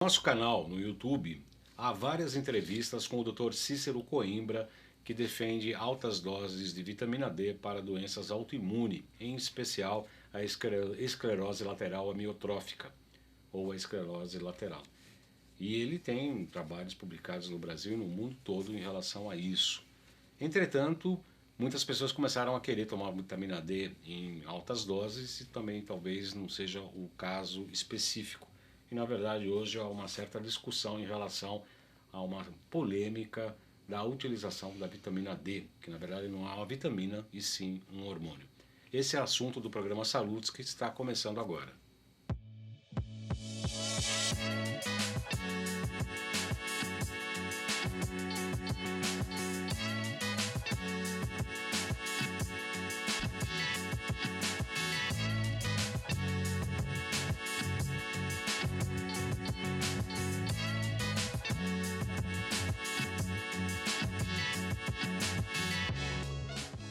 No nosso canal no YouTube há várias entrevistas com o Dr. Cícero Coimbra, que defende altas doses de vitamina D para doenças autoimunes, em especial a esclerose lateral amiotrófica ou a esclerose lateral. E ele tem trabalhos publicados no Brasil e no mundo todo em relação a isso. Entretanto, muitas pessoas começaram a querer tomar vitamina D em altas doses e também talvez não seja o caso específico. E na verdade hoje há uma certa discussão em relação a uma polêmica da utilização da vitamina D, que na verdade não é uma vitamina e sim um hormônio. Esse é o assunto do programa Saludes que está começando agora.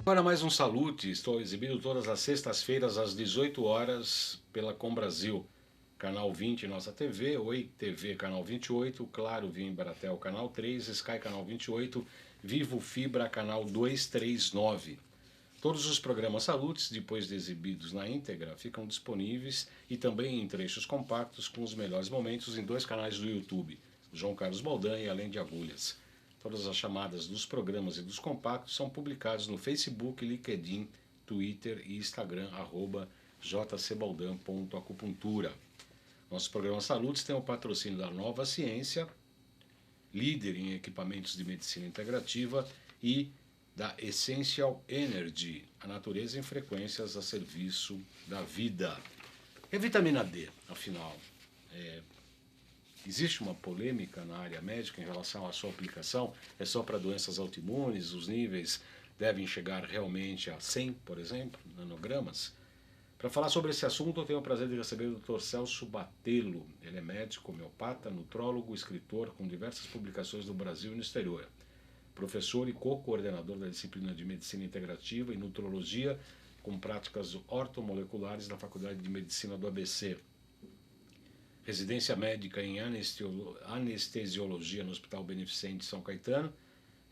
Agora mais um Salute, estou exibido todas as sextas-feiras às 18 horas pela Com Brasil, Canal 20 Nossa TV, Oi TV Canal 28, Claro Via Embaratel Canal 3, Sky Canal 28, Vivo Fibra Canal 239. Todos os programas Salutes, depois de exibidos na íntegra, ficam disponíveis e também em trechos compactos com os melhores momentos em dois canais do YouTube, João Carlos Baldan e Além de Agulhas. Todas as chamadas dos programas e dos compactos são publicados no Facebook, LinkedIn, Twitter e Instagram, @jcbaldan.acupuntura. Nosso programa Saludes tem o patrocínio da Nova Ciência, líder em equipamentos de medicina integrativa, e da Essential Energy, a natureza em frequências a serviço da vida. E a vitamina D, afinal? Existe uma polêmica na área médica em relação à sua aplicação? É só para doenças autoimunes? Os níveis devem chegar realmente a 100, por exemplo, nanogramas? Para falar sobre esse assunto, eu tenho o prazer de receber o Dr. Celso Batello. Ele é médico, homeopata, nutrólogo, escritor com diversas publicações no Brasil e no exterior. Professor e co-coordenador da disciplina de Medicina Integrativa e Nutrologia, com práticas ortomoleculares na Faculdade de Medicina do ABC. Residência médica em anestesiologia no Hospital Beneficente São Caetano,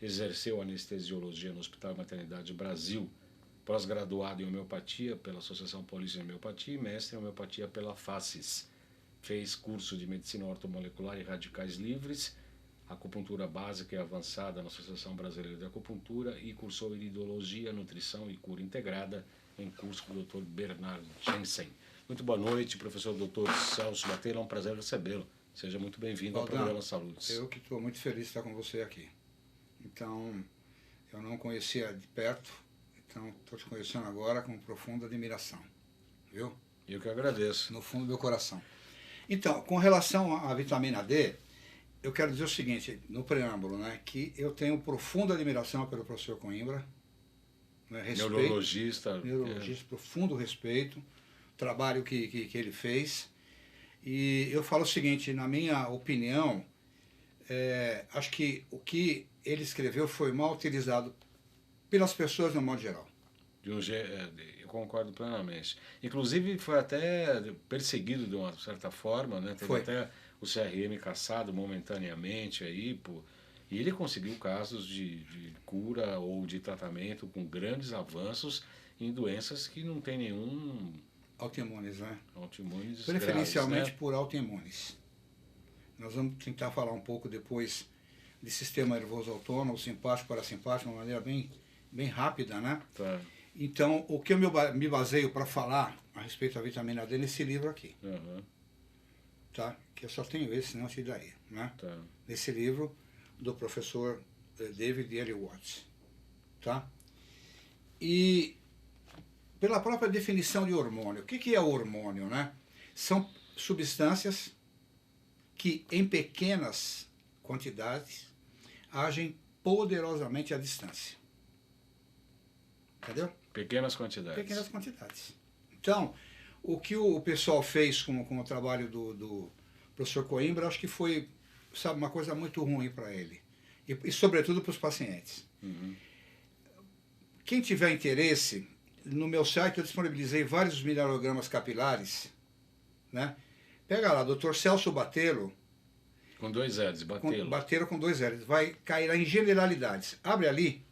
exerceu anestesiologia no Hospital Maternidade Brasil, pós-graduado em homeopatia pela Associação Paulista de Homeopatia e mestre em homeopatia pela FACES. Fez curso de medicina ortomolecular e radicais livres, acupuntura básica e avançada na Associação Brasileira de Acupuntura e cursou iridologia, nutrição e cura integrada em curso com o Dr. Bernard Jensen. Muito boa noite, professor Dr. Celso Batello, é um prazer recebê-lo. Seja muito bem-vindo ao programa Saludes. Eu que estou muito feliz de estar com você aqui. Então, eu não conhecia de perto, então estou te conhecendo agora com profunda admiração, viu? Eu que agradeço. No fundo do meu coração. Então, com relação à vitamina D, eu quero dizer o seguinte, no preâmbulo, né, que eu tenho profunda admiração pelo professor Coimbra, né, neurologista, profundo respeito, trabalho que ele fez, e eu falo o seguinte, na minha opinião, acho que o que ele escreveu foi mal utilizado pelas pessoas no modo geral. Eu concordo plenamente. Inclusive foi até perseguido de uma certa forma, né? Teve até o CRM caçado momentaneamente aí, e ele conseguiu casos de cura ou de tratamento com grandes avanços em doenças que não tem nenhum... Autoimunes, né? Autoimunes preferencialmente graves, né? Por autoimunes. Nós vamos tentar falar um pouco depois de sistema nervoso autônomo, simpático, parasimpático, de uma maneira bem rápida, né? Tá. Então, o que eu me baseio para falar a respeito da vitamina D nesse livro aqui, tá? Que eu só tenho esse, não te daria, né? Tá. Nesse livro do professor David L. Watts, tá? E pela própria definição de hormônio, o que é o hormônio, né? São substâncias que em pequenas quantidades agem poderosamente à distância. Entendeu? Pequenas quantidades. Pequenas quantidades. Então, o que o pessoal fez com o trabalho do professor Coimbra, acho que foi, sabe, uma coisa muito ruim para ele. E sobretudo para os pacientes. Quem tiver interesse, no meu site eu disponibilizei vários mineralogramas capilares, né? Pega lá, Dr. Celso Batello, Com 2 L's, batê-lo. Bateram com 2 L's. Vai cair em generalidades. Abre ali.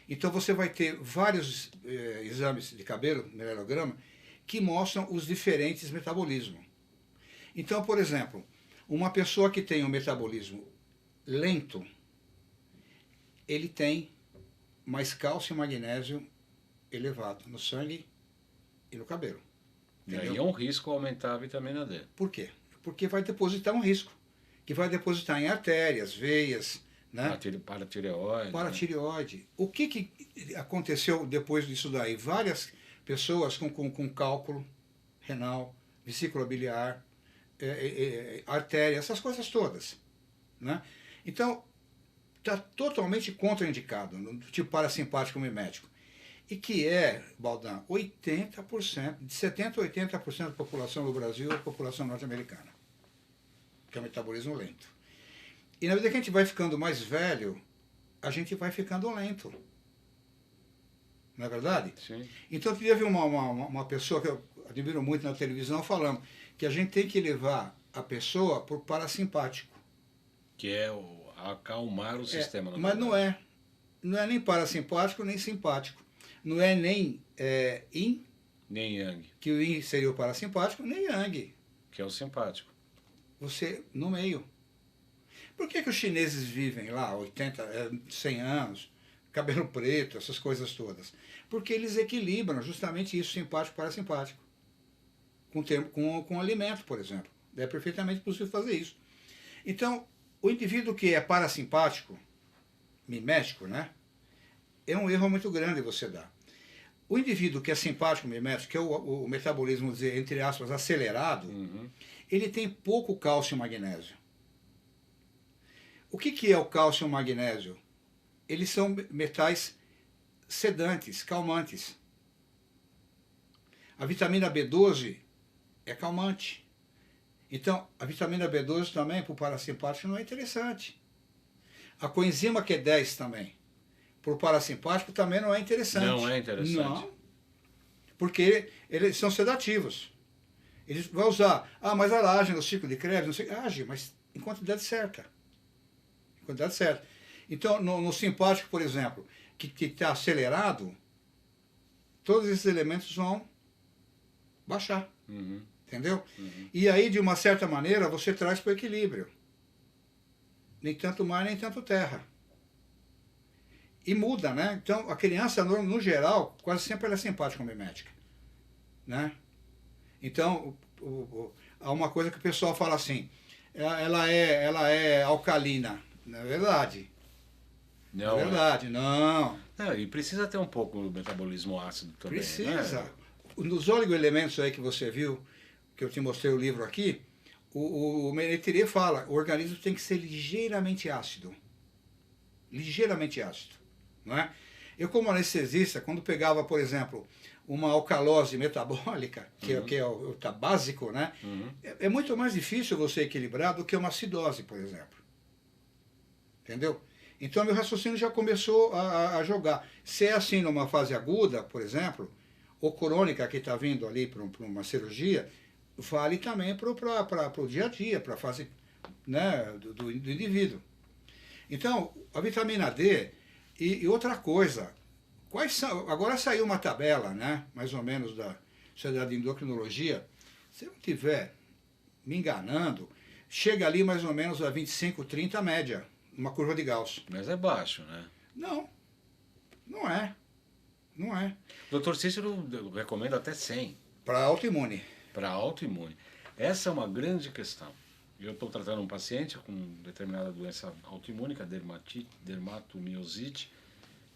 Então você vai ter vários exames de cabelo, melalograma, que mostram os diferentes metabolismos. Então, por exemplo, uma pessoa que tem um metabolismo lento, ele tem mais cálcio e magnésio elevado no sangue e no cabelo. E aí é um risco aumentar a vitamina D. Por quê? Porque vai depositar um risco, que vai depositar em artérias, veias, né? Paratireoide. Paratireoide. O que aconteceu depois disso daí? Várias pessoas com cálculo renal, vesícula biliar, artéria, essas coisas todas, né? Então, está totalmente contraindicado, no tipo parasimpático mimético. E que é, Baldan, 80%, de 70% a 80% da população do Brasil é a população norte-americana, que é o metabolismo lento. E na medida que a gente vai ficando mais velho, a gente vai ficando lento. Não é verdade? Sim. Então eu queria ver uma pessoa que eu admiro muito na televisão falando que a gente tem que levar a pessoa para o parasimpático. Que é acalmar o sistema. Mas não é. Não é nem parasimpático, nem simpático. Não é nem yin, nem yang, que o yin seria o parasimpático, nem yang, que é o simpático. Você no meio. Por que os chineses vivem lá 80, 100 anos, cabelo preto, essas coisas todas? Porque eles equilibram justamente isso, simpático e parasimpático. Com alimento, por exemplo. É perfeitamente possível fazer isso. Então, o indivíduo que é parasimpático, mimético, né? É um erro muito grande você dar. O indivíduo que é simpático, mimético, que é o metabolismo, dizer, entre aspas, acelerado, ele tem pouco cálcio e magnésio. O que é o cálcio e o magnésio? Eles são metais sedantes, calmantes. A vitamina B12 é calmante. Então, a vitamina B12 também, para o parasimpático, não é interessante. A coenzima Q10 também, para o parasimpático, também não é interessante. Não é interessante. Não, porque eles são sedativos. Eles vão usar, mas ela age no ciclo de Krebs, não sei, age, mas em quantidade certa. Em quantidade certa. Então, no simpático, por exemplo, que está acelerado, todos esses elementos vão baixar. Entendeu? E aí, de uma certa maneira, você traz para o equilíbrio. Nem tanto mar, nem tanto terra. E muda, né? Então, a criança, no geral, quase sempre ela é simpática mimética. Né? Então, há uma coisa que o pessoal fala assim, ela é alcalina. Não é verdade. Não é verdade, não. E precisa ter um pouco do metabolismo ácido também. Precisa. Né? Nos oligoelementos aí que você viu, que eu te mostrei o livro aqui, o Menetrie fala, o organismo tem que ser ligeiramente ácido. Ligeiramente ácido. Não é? Eu, como anestesista, quando pegava, por exemplo, uma alcalose metabólica, que é o básico, né? É muito mais difícil você equilibrar do que uma acidose, por exemplo. Entendeu? Então, meu raciocínio já começou a jogar. Se é assim numa fase aguda, por exemplo, ou crônica que está vindo ali para uma cirurgia, vale também para o dia a dia, para a fase, né, do indivíduo. Então, a vitamina D e outra coisa, agora saiu uma tabela, né, mais ou menos da Sociedade de Endocrinologia, se eu não estiver me enganando, chega ali mais ou menos a 25, 30 média, uma curva de Gauss. Mas é baixo, né? Não, não é. Não é. O Dr. Cícero recomenda até 100. Para autoimune. Para autoimune. Essa é uma grande questão. Eu estou tratando um paciente com determinada doença autoimune, que é dermatomiosite,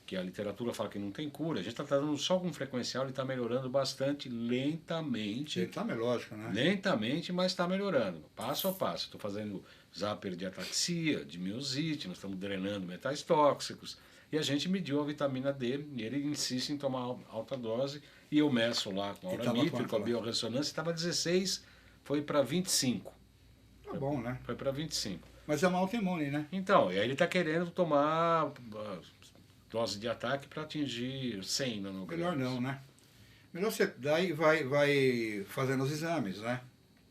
que a literatura fala que não tem cura. A gente está tratando só com frequencial, ele está melhorando bastante, lentamente. Lentamente, lógico, né? Lentamente, mas está melhorando, passo a passo. Estou fazendo zapper de ataxia, de miosite, nós estamos drenando metais tóxicos. E a gente mediu a vitamina D, e ele insiste em tomar alta dose, e eu meço lá com a auramífero, com a biorressonância, estava 16, foi para 25. Tá bom, né? Foi para 25. Mas é uma autoimune, né? Então, e aí ele está querendo tomar dose de ataque para atingir 100 nanogramas. Melhor não, né? Melhor você daí vai fazendo os exames, né?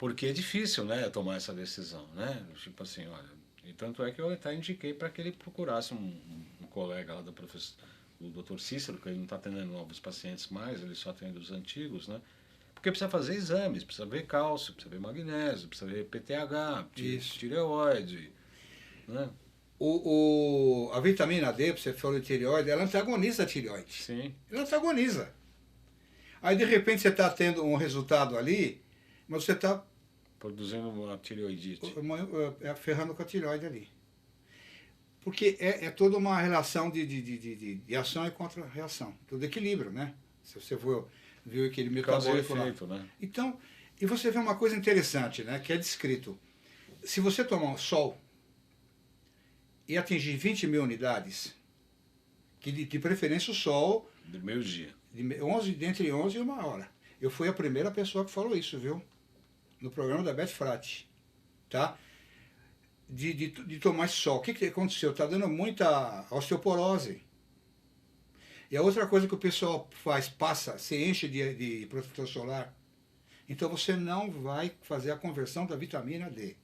Porque é difícil, né, tomar essa decisão, né? Tipo assim, olha, e tanto é que eu até indiquei para que ele procurasse um colega lá do professor, o Dr. Cícero, que ele não está atendendo novos pacientes mais, ele só atende os antigos, né? Porque precisa fazer exames, precisa ver cálcio, precisa ver magnésio, precisa ver PTH, tireoide, né? A vitamina D, você falou de tireoide, ela antagoniza a tireoide. Sim. Ela antagoniza. Aí de repente você está tendo um resultado ali, mas você está Produzindo uma tireoidite. ferrando com a tireoide ali. Porque é toda uma relação de ação e contra-reação. Tudo equilíbrio, né? Se você for ver o equilíbrio metabólico lá. Efeito, né? Então, e você vê uma coisa interessante, né? Que é descrito. Se você tomar um sol e atingir 20 mil unidades, que de preferência o sol... Do meio-dia. Entre 11 e 1 hora. Eu fui a primeira pessoa que falou isso, viu? No programa da Beth Frati. Tá? De tomar esse sol. O que aconteceu? Está dando muita osteoporose. E a outra coisa que o pessoal passa, se enche de protetor solar. Então você não vai fazer a conversão da vitamina D.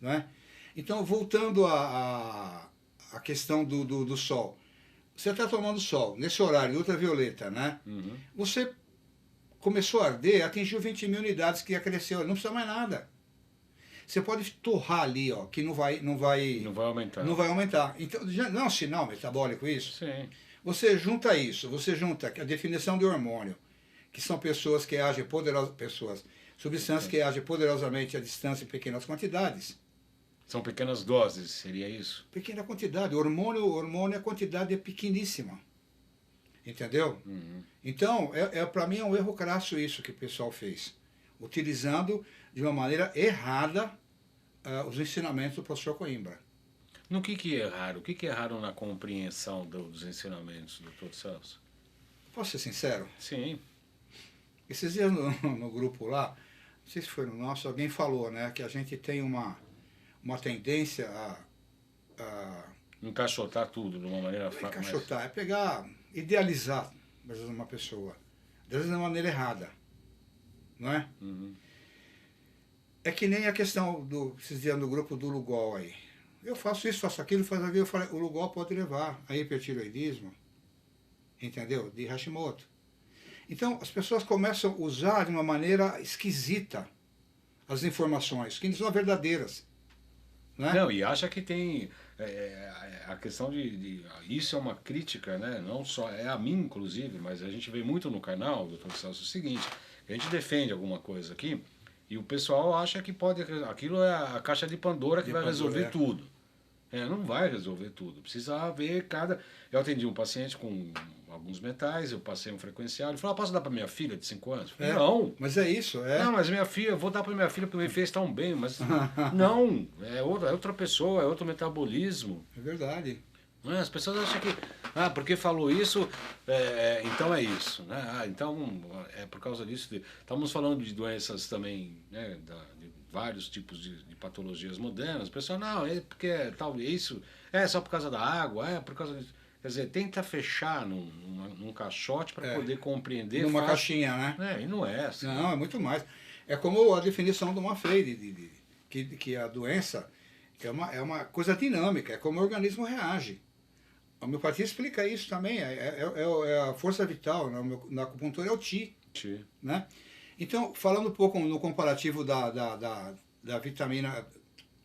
Não é? Então, voltando à questão do sol. Você está tomando sol, nesse horário, ultravioleta, né? Uhum. Você começou a arder, atingiu 20 mil unidades que ia crescer, não precisa mais nada. Você pode torrar ali, ó, que não vai aumentar. Não vai aumentar. Então, não é um sinal metabólico isso? Sim. Você junta a definição de hormônio, que são pessoas que agem substâncias que agem poderosamente à distância em pequenas quantidades. São pequenas doses, seria isso? Pequena quantidade. Hormônio, a quantidade é pequeníssima. Entendeu? Uhum. Então, para mim é um erro crasso isso que o pessoal fez. Utilizando de uma maneira errada os ensinamentos do professor Coimbra. No que erraram? O que erraram na compreensão dos ensinamentos, doutor Celso? Posso ser sincero? Sim. Esses dias no grupo lá, não sei se foi no nosso, alguém falou, né, que a gente tem uma tendência a encaixotar tudo de uma maneira fácil. Encaixotar, é pegar, idealizar, às vezes, uma pessoa. Às vezes de uma maneira errada. Não é? Uhum. É que nem a questão esses dias no grupo do Lugol aí. Eu faço isso, faço aquilo, eu falei, o Lugol pode levar a hipertiroidismo, entendeu? De Hashimoto. Então, as pessoas começam a usar de uma maneira esquisita as informações, que não são verdadeiras. Né? Não, e acha que tem a questão isso é uma crítica, né? Não só é a mim, inclusive, mas a gente vê muito no canal, doutor Celso, o seguinte, a gente defende alguma coisa aqui e o pessoal acha que aquilo é a caixa de Pandora que vai resolver tudo. Não vai resolver tudo, precisa ver Eu atendi um paciente com alguns metais, eu passei um frequencial, ele falou, posso dar para minha filha de 5 anos? Falei, não. Mas é isso, Não, mas minha filha, eu vou dar para minha filha porque me fez tão bem, mas não, é outra pessoa, é outro metabolismo. É verdade. As pessoas acham que, porque falou isso, então é isso, né? Então é por causa disso. Estamos falando de doenças também, né, de vários tipos de patologias modernas. O pessoal, não, é porque tal, isso, só por causa da água, por causa disso. Quer dizer, tenta fechar num caixote para poder compreender. Numa caixinha, né? E não é assim. Não, é muito mais. É como a definição de uma Freire, que a doença é uma coisa dinâmica, é como o organismo reage. A homeopatia explica isso também, é a força vital, na acupuntura é o Ti. Né? Então, falando um pouco no comparativo da vitamina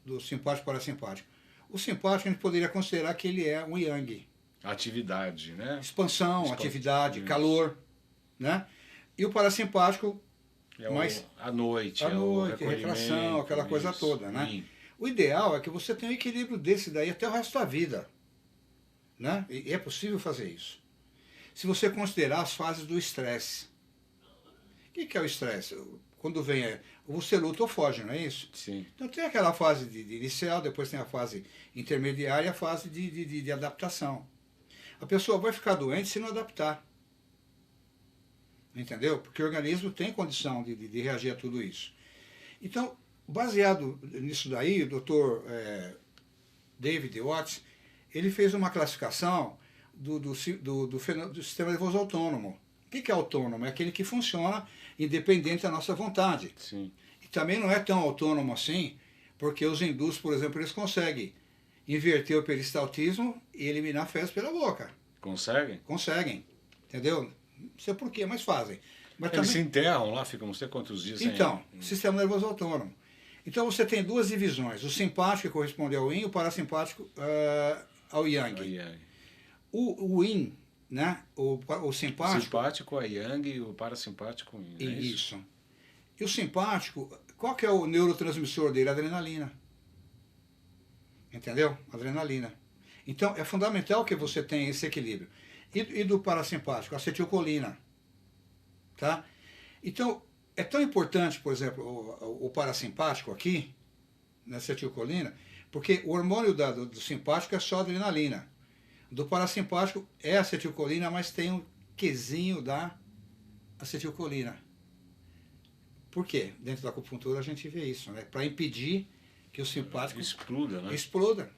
do simpático parasimpático. O simpático a gente poderia considerar que ele é um yang. Atividade, né? Expansão, atividade, calor. Né? E o parasimpático, à noite, retração, aquela coisa toda. Né? O ideal é que você tenha um equilíbrio desse daí até o resto da vida. Né? E é possível fazer isso. Se você considerar as fases do estresse. O que é o estresse? Quando vem você luta ou foge, não é isso? Sim. Então tem aquela fase de inicial, depois tem a fase intermediária e a fase de adaptação. A pessoa vai ficar doente se não adaptar. Entendeu? Porque o organismo tem condição de reagir a tudo isso. Então, baseado nisso daí, o Dr. David Watts, ele fez uma classificação do sistema nervoso autônomo. O que é autônomo? É aquele que funciona independente da nossa vontade. Sim. E também não é tão autônomo assim, porque os hindus, por exemplo, eles conseguem inverter o peristaltismo e eliminar fezes pela boca. Conseguem? Conseguem, entendeu? Não sei por quê, mas fazem. Mas Eles se também, enterram lá, ficam não sei quantos dias então, sem... sistema nervoso autônomo. Então você tem duas divisões, o simpático que corresponde ao yin e o parasimpático ao yang. Aí, aí. O yin, né, o simpático, Simpático é yang e o parasimpático yin, não é isso? isso. E o simpático, qual que é o neurotransmissor dele? Adrenalina. Entendeu? Adrenalina. Então é fundamental que você tenha esse equilíbrio. E do parasimpático? Acetilcolina. Tá? Então é tão importante, por exemplo, o parasimpático aqui, na acetilcolina, porque o hormônio do simpático é só adrenalina. Do parasimpático é acetilcolina, mas tem um quesinho da acetilcolina. Por quê? Dentro da acupuntura a gente vê isso, né? Para impedir que o simpático Exploda, né? exploda.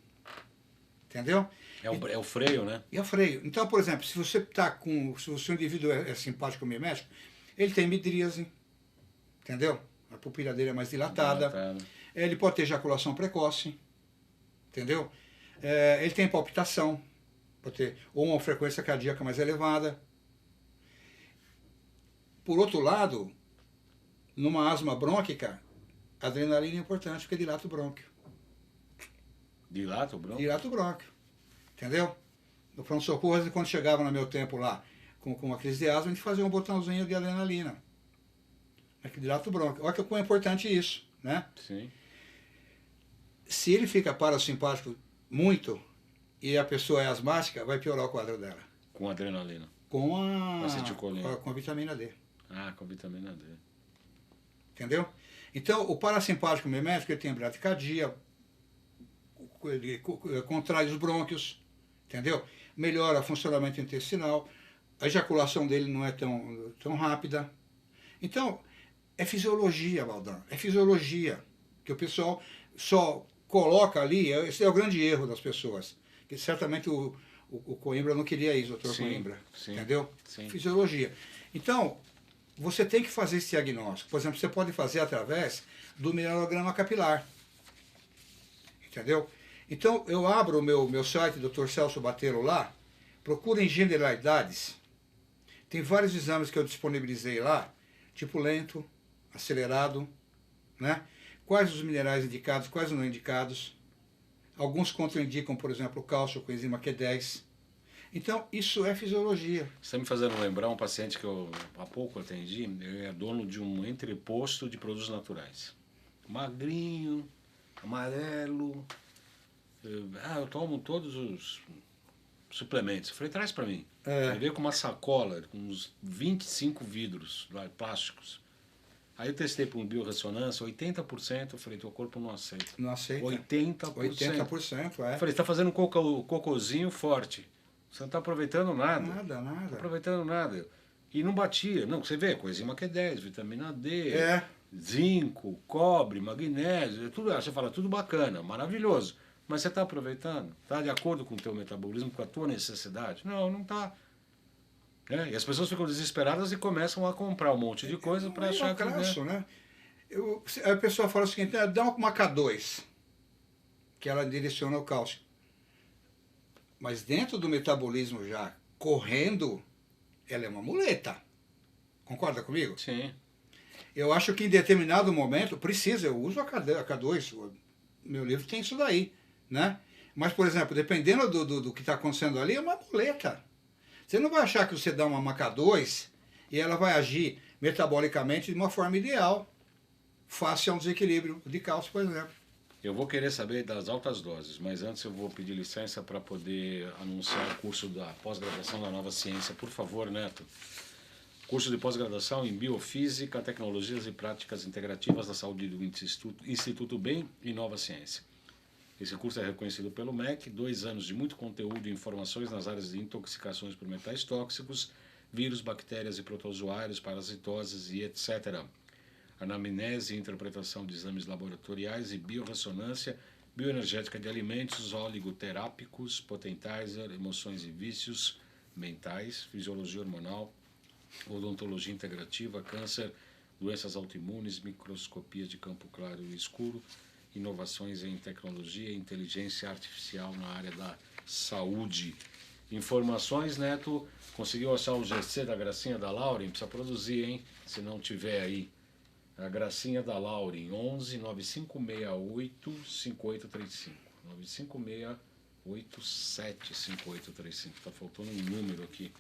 Entendeu? É o freio, né? E é o freio. Então, por exemplo, se você tá com. Se o seu indivíduo é simpático mimético, ele tem midríase. Entendeu? A pupila dele é mais dilatada. Ele pode ter ejaculação precoce. Entendeu? Ele tem palpitação. Pode ter ou uma frequência cardíaca mais elevada. Por outro lado, numa asma brônquica, a adrenalina é importante porque dilata o brônquio. Dilata o brônquio? Dilata o brônquio. Entendeu? No pronto-socorro, quando chegava no meu tempo lá com uma crise de asma, a gente fazia um botãozinho de adrenalina. Que dilata o brônquio. Olha que como é importante isso, né? Sim. Se ele fica parasimpático muito e a pessoa é asmática, vai piorar o quadro dela. Com adrenalina? Com a Acetilcolina. com a vitamina D. Ah, com vitamina D. Entendeu? Então, o parasimpático mimético, ele tem bradicardia, ele contrai os brônquios, entendeu? Melhora o funcionamento intestinal, a ejaculação dele não é tão rápida. Então, é fisiologia, Valdão, é fisiologia, que o pessoal só coloca ali, esse é o grande erro das pessoas, que certamente o Coimbra não queria isso, doutor Coimbra, entendeu? Sim. Fisiologia. Então, você tem que fazer esse diagnóstico. Por exemplo, você pode fazer através do mineralograma capilar. Entendeu? Então, eu abro o meu site, Dr. Celso Batelo lá, procurem generalidades. Tem vários exames que eu disponibilizei lá, tipo lento, acelerado, né? Quais os minerais indicados, quais não indicados. Alguns contraindicam, por exemplo, o cálcio com enzima Q10. Então, isso é fisiologia. Você está me fazendo lembrar um paciente que eu há pouco atendi, ele é dono de um entreposto de produtos naturais. Magrinho, amarelo. Eu tomo todos os suplementos. Eu falei, traz para mim. Ele veio com uma sacola, com uns 25 vidros plásticos. Aí eu testei por um biorressonância, 80%, eu falei, teu corpo não aceita. Não aceita. 80%. 80%, Eu falei, você está fazendo cocôzinho forte. Você não está aproveitando nada. Nada. Não está aproveitando nada. E não batia. Não, você vê, coenzima Q10, vitamina D, zinco, cobre, magnésio, tudo. Você fala, tudo bacana, maravilhoso. Mas você está aproveitando? Está de acordo com o teu metabolismo, com a tua necessidade? Não está. E as pessoas ficam desesperadas e começam a comprar um monte de coisa para achar que... né? A pessoa fala o seguinte, dá uma K2, que ela direciona o cálcio. Mas dentro do metabolismo já correndo, ela é uma muleta. Concorda comigo? Sim. Eu acho que em determinado momento precisa, eu uso a K2, o meu livro tem isso daí, né? Mas, por exemplo, dependendo do que está acontecendo ali, é uma muleta. Você não vai achar que você dá uma K2 e ela vai agir metabolicamente de uma forma ideal, fácil a um desequilíbrio de cálcio, por exemplo. Eu vou querer saber das altas doses, mas antes eu vou pedir licença para poder anunciar o curso da pós-graduação da Nova Ciência. Por favor, Neto. Curso de pós-graduação em Biofísica, Tecnologias e Práticas Integrativas da Saúde do Instituto Bem e Nova Ciência. Esse curso é reconhecido pelo MEC, 2 anos de muito conteúdo e informações nas áreas de intoxicações por metais tóxicos, vírus, bactérias e protozoários, parasitoses e etc. Anamnese e interpretação de exames laboratoriais e biorressonância, bioenergética de alimentos, oligoterápicos, potentizer, emoções e vícios mentais, fisiologia hormonal, odontologia integrativa, câncer, doenças autoimunes, microscopia de campo claro e escuro, inovações em tecnologia e inteligência artificial na área da saúde. Informações, Neto, conseguiu achar o GC da Gracinha da Lauren? Precisa produzir, hein? Se não tiver aí. A Gracinha da Lauren, 11 9568 5835. 9568 5835. Tá faltando um número aqui.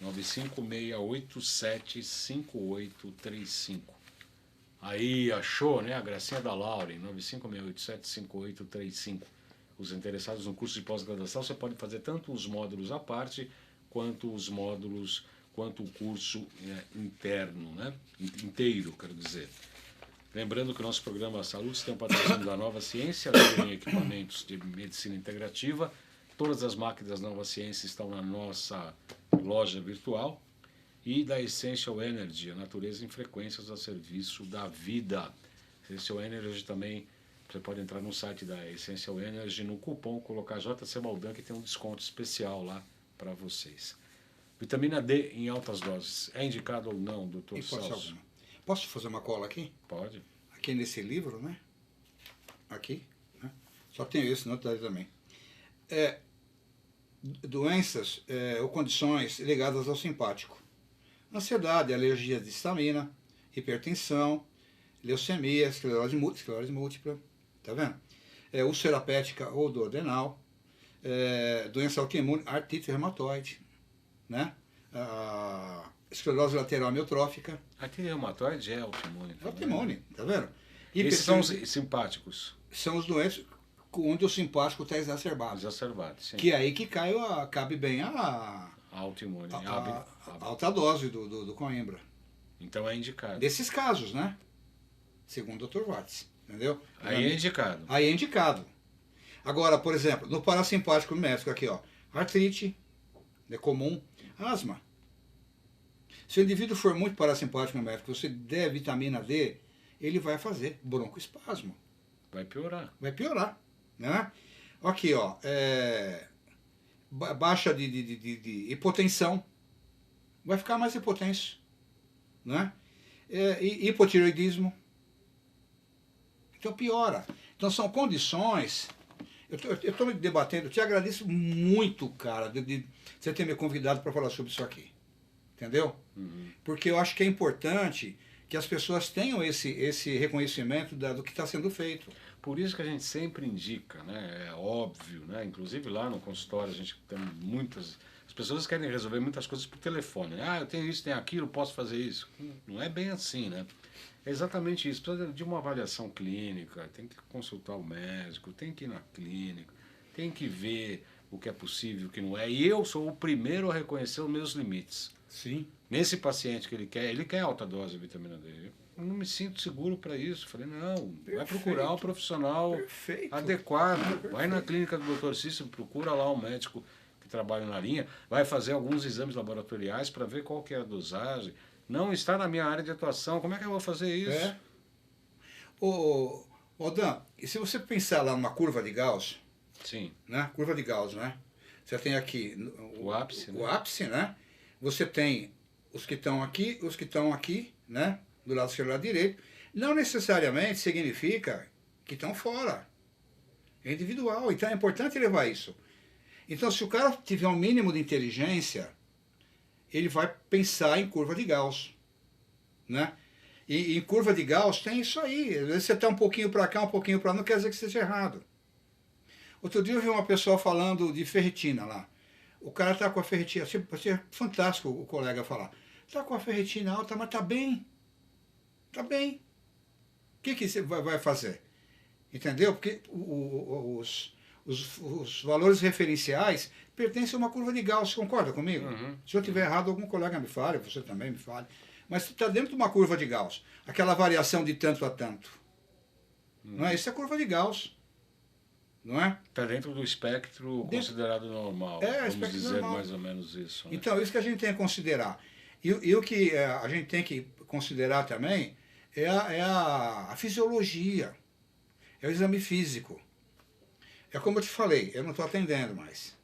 95687 5835. Aí, achou, né? A Gracinha da Lauren, 95687 5835. Os interessados no curso de pós-graduação, você pode fazer tanto os módulos à parte, quanto os módulos, quanto o curso interno, né? Inteiro, quero dizer. Lembrando que o nosso programa Saúde tem um patrocínio da Nova Ciência, em equipamentos de medicina integrativa. Todas as máquinas da Nova Ciência estão na nossa loja virtual. E da Essential Energy, a natureza em frequências a serviço da vida. Essential Energy também, você pode entrar no site da Essential Energy, no cupom, colocar JC Maldan, que tem um desconto especial lá para vocês. Vitamina D em altas doses, é indicado ou não, doutor Celso? Posso fazer uma cola aqui? Pode. Aqui nesse livro, né? Aqui, né? Só tenho esse, não tá aí também. Doenças ou condições ligadas ao simpático. Ansiedade, alergia de histamina, hipertensão, leucemia, esclerose múltipla, tá vendo? Úlcera hepática ou do adenal, doença autoimune, artrite reumatoide, né? Esclerose lateral amiotrófica. Artrite reumatoide é autoimune. Autoimune, tá vendo? Esses são os simpáticos. São os doentes onde o simpático está exacerbado. Exacerbado, sim. Que é aí que cabe bem a autoimune. A alta dose do Coimbra. Então é indicado. Desses casos, né? Segundo o Dr. Watts, entendeu? Aí é indicado. Aí é indicado. Agora, por exemplo, no parasimpático médico aqui, ó, artrite, é comum, asma. Se o indivíduo for muito parasimpático médico, você der vitamina D, ele vai fazer broncoespasmo. Vai piorar. Vai piorar, né? Aqui, ó, baixa de hipotensão, vai ficar mais hipotenso, né? Hipotireoidismo, então piora. Então são condições. Eu estou me debatendo, eu te agradeço muito, cara, de você ter me convidado para falar sobre isso aqui, entendeu? Uhum. Porque eu acho que é importante que as pessoas tenham esse reconhecimento do que está sendo feito. Por isso que a gente sempre indica, né? É óbvio, né? Inclusive lá no consultório a gente tem muitas... As pessoas querem resolver muitas coisas por telefone. Né? Ah, eu tenho isso, tenho aquilo, posso fazer isso. Não é bem assim, né? É exatamente isso. Precisa de uma avaliação clínica, tem que consultar o médico, tem que ir na clínica, tem que ver o que é possível, o que não é. E eu sou o primeiro a reconhecer os meus limites. Sim. Nesse paciente que ele quer alta dose de vitamina D. Eu não me sinto seguro para isso. Falei, não, vai procurar um profissional adequado. Vai na clínica do Dr. Cícero, procura lá um médico que trabalha na linha, vai fazer alguns exames laboratoriais para ver qual que é a dosagem. Não está na minha área de atuação, como é que eu vou fazer isso? Dan, e se você pensar lá numa curva de Gauss, sim, né? Curva de Gauss, né? Você tem aqui o ápice, o ápice, né? Você tem os que estão aqui, né? Do lado esquerdo e do lado direito. Não necessariamente significa que estão fora. É individual, então é importante levar isso. Então, se o cara tiver um mínimo de inteligência, ele vai pensar em curva de Gauss, né? E em curva de Gauss tem isso aí. Às vezes você está um pouquinho para cá, um pouquinho para lá, não quer dizer que esteja errado. Outro dia eu vi uma pessoa falando de ferritina lá. O cara está com a ferritina, achei fantástico o colega falar. Está com a ferritina alta, mas está bem. Está bem. O que você vai fazer? Entendeu? Porque os valores referenciais pertencem a uma curva de Gauss, concorda comigo? Uhum. Se eu estiver errado, algum colega me fale, você também me fale. Mas está dentro de uma curva de Gauss, aquela variação de tanto a tanto. Não é? Isso é curva de Gauss. Não é? Está dentro do espectro considerado normal. Vamos dizer normal. Mais ou menos isso. Né? Então, isso que a gente tem que considerar. E o que a gente tem que considerar também é a fisiologia, é o exame físico. É como eu te falei, eu não estou atendendo mais.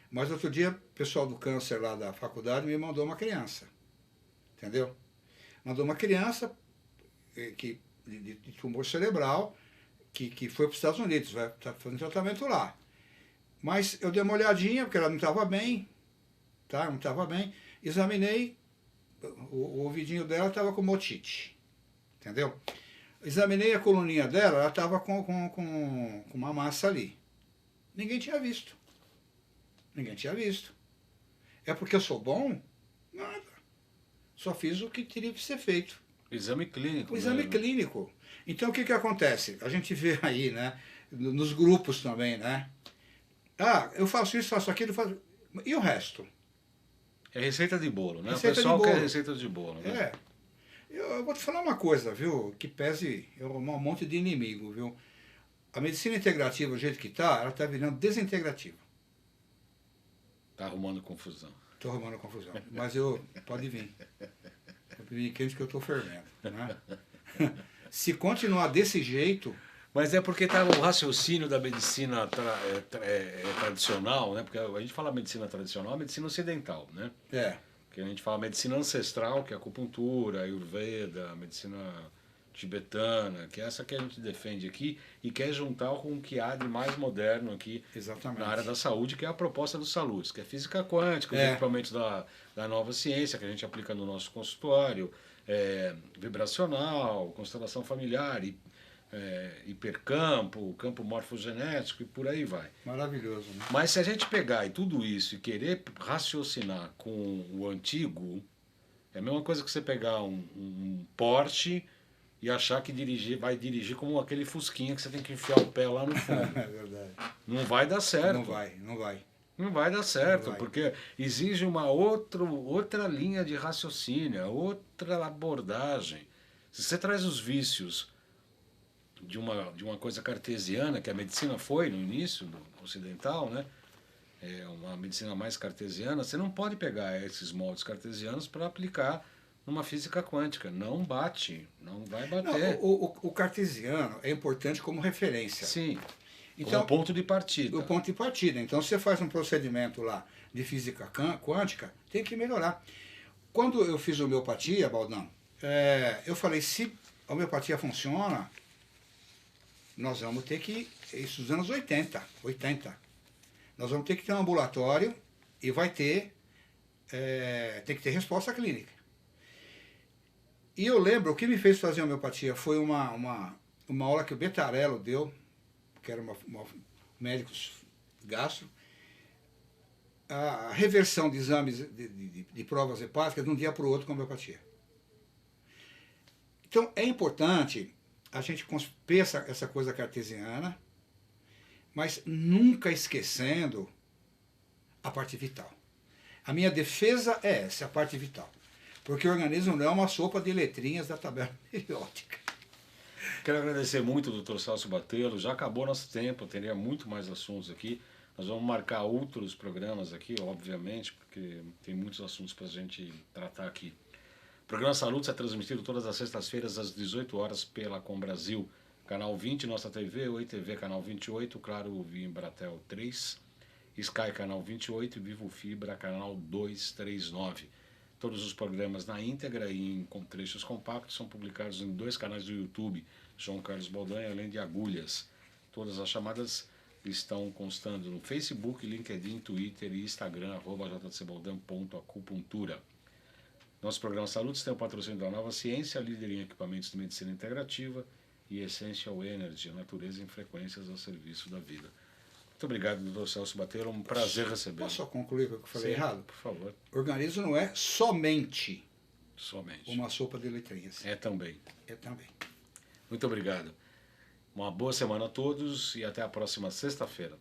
Mas outro dia, o pessoal do câncer lá da faculdade me mandou uma criança. Entendeu? Mandou uma criança de tumor cerebral que foi para os Estados Unidos, vai estar fazendo tratamento lá. Mas eu dei uma olhadinha, porque ela não estava bem, tá? Não estava bem. Examinei, o ouvidinho dela estava com otite, entendeu? Examinei a coluninha dela, ela estava com uma massa ali. Ninguém tinha visto. Ninguém tinha visto. É porque eu sou bom? Nada. Só fiz o que teria que ser feito. Exame clínico. O exame clínico. Então o que acontece? A gente vê aí, né? Nos grupos também, né? Ah, eu faço isso, faço aquilo, faço... E o resto? É receita de bolo, né? Receita o pessoal de bolo. quer receita de bolo, né? É. Eu vou te falar uma coisa, viu? Que pese eu arrumar um monte de inimigo, viu? A medicina integrativa, do jeito que está, ela está virando desintegrativa. Tá arrumando confusão. Estou arrumando confusão. Mas pode vir. Pode vir quente que eu estou fervendo. Né? Se continuar desse jeito... Mas é porque tá o raciocínio da medicina tradicional, né? Porque a gente fala medicina tradicional, a medicina ocidental, né? É. Que a gente fala medicina ancestral, que é a acupuntura, a ayurveda, a medicina tibetana, que é essa que a gente defende aqui e quer juntar com o que há de mais moderno aqui. Exatamente. Na área da saúde, que é a proposta do Saludes, que é física quântica, os equipamentos da nova ciência que a gente aplica no nosso consultório, vibracional, constelação familiar, hipercampo, campo morfogenético e por aí vai. Maravilhoso, né? Mas se a gente pegar e tudo isso e querer raciocinar com o antigo, é a mesma coisa que você pegar um Porsche e achar que vai dirigir como aquele fusquinha que você tem que enfiar o pé lá no fundo. É verdade. Não vai dar certo. Não vai. Não vai dar certo, Não vai. porque exige uma outra linha de raciocínio, outra abordagem. Se você traz os vícios de uma coisa cartesiana, que a medicina foi no início, do ocidental, né? É uma medicina mais cartesiana, você não pode pegar esses moldes cartesianos para aplicar numa física quântica. Não bate, não vai bater. Não, o cartesiano é importante como referência. Sim, então, como ponto de partida. O ponto de partida. Então, você faz um procedimento lá de física quântica, tem que melhorar. Quando eu fiz homeopatia, Baldão, eu falei, se a homeopatia funciona, nós vamos ter que, isso dos anos 80, nós vamos ter que ter um ambulatório e vai ter, tem que ter resposta clínica. E eu lembro, o que me fez fazer homeopatia foi uma aula que o Betarello deu, que era médico gastro, a reversão de exames de provas hepáticas de um dia para o outro com homeopatia. Então, é importante a gente pensar essa coisa cartesiana, mas nunca esquecendo a parte vital. A minha defesa é essa, a parte vital. Porque o organismo não é uma sopa de letrinhas da tabela periódica. Quero agradecer muito ao Dr. Celso Batello. Já acabou nosso tempo, teria muito mais assuntos aqui. Nós vamos marcar outros programas aqui, obviamente, porque tem muitos assuntos para a gente tratar aqui. O programa Saludes é transmitido todas as sextas-feiras às 18 horas pela Com Brasil, canal 20, nossa TV, Oi TV, canal 28, Claro Via Embratel 3, Sky, canal 28 e Vivo Fibra, canal 239. Todos os programas na íntegra e com trechos compactos são publicados em 2 canais do YouTube, João Carlos Baldanha, além de Agulhas. Todas as chamadas estão constando no Facebook, LinkedIn, Twitter e Instagram, @jcbaldan.acupuntura. Nosso programa Saludes tem o patrocínio da Nova Ciência, líder em equipamentos de medicina integrativa, e Essential Energy, natureza em frequências ao serviço da vida. Muito obrigado, Dr. Celso Batello, um prazer recebê-lo. Posso só concluir o que eu falei errado? Por favor. O organismo não é somente Somente. uma sopa de letrinhas. É também. É também. Muito obrigado. Uma boa semana a todos e até a próxima sexta-feira.